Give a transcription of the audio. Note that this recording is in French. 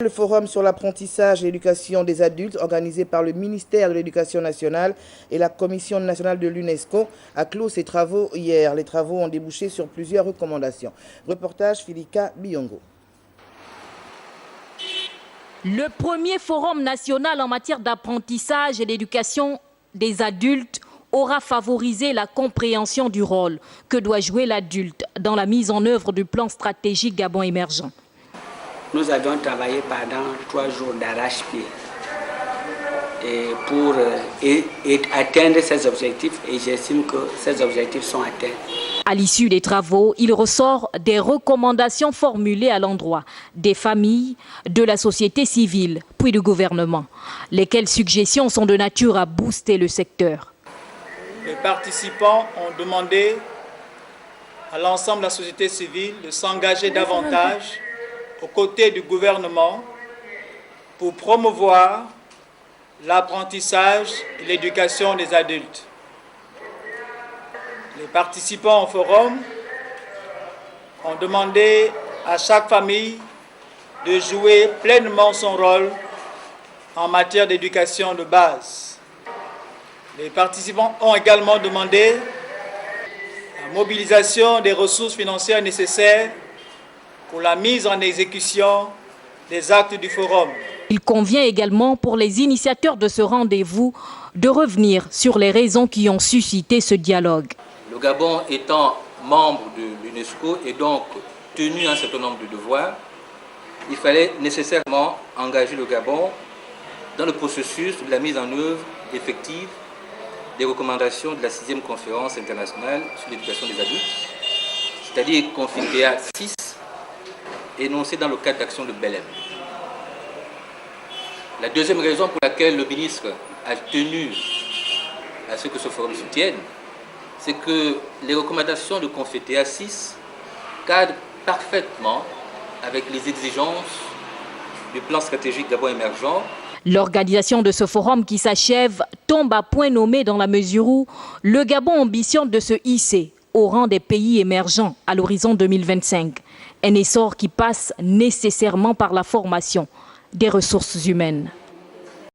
Le forum sur l'apprentissage et l'éducation des adultes organisé par le ministère de l'Éducation nationale et la Commission nationale de l'UNESCO a clos ses travaux hier. Les travaux ont débouché sur plusieurs recommandations. Reportage Filika Biongo. Le premier forum national en matière d'apprentissage et d'éducation des adultes aura favorisé la compréhension du rôle que doit jouer l'adulte dans la mise en œuvre du plan stratégique Gabon émergent. Nous avions travaillé pendant 3 jours d'arrache-pied pour atteindre ces objectifs et j'estime que ces objectifs sont atteints. À l'issue des travaux, il ressort des recommandations formulées à l'endroit des familles, de la société civile, puis du gouvernement. Lesquelles suggestions sont de nature à booster le secteur. Les participants ont demandé à l'ensemble de la société civile de s'engager davantage aux côtés du gouvernement pour promouvoir l'apprentissage et l'éducation des adultes. Les participants au forum ont demandé à chaque famille de jouer pleinement son rôle en matière d'éducation de base. Les participants ont également demandé la mobilisation des ressources financières nécessaires pour la mise en exécution des actes du forum. Il convient également pour les initiateurs de ce rendez-vous de revenir sur les raisons qui ont suscité ce dialogue. Le Gabon étant membre de l'UNESCO et donc tenu à un certain nombre de devoirs, il fallait nécessairement engager le Gabon dans le processus de la mise en œuvre effective des recommandations de la 6e conférence internationale sur l'éducation des adultes, c'est-à-dire Confidea 6, énoncé dans le cadre d'action de Belém. La deuxième raison pour laquelle le ministre a tenu à ce que ce forum se tienne, c'est que les recommandations de Confidea 6 cadrent parfaitement avec les exigences du plan stratégique Gabon émergent. L'organisation de ce forum qui s'achève tombe à point nommé dans la mesure où le Gabon ambitionne de se hisser au rang des pays émergents à l'horizon 2025. Un essor qui passe nécessairement par la formation des ressources humaines.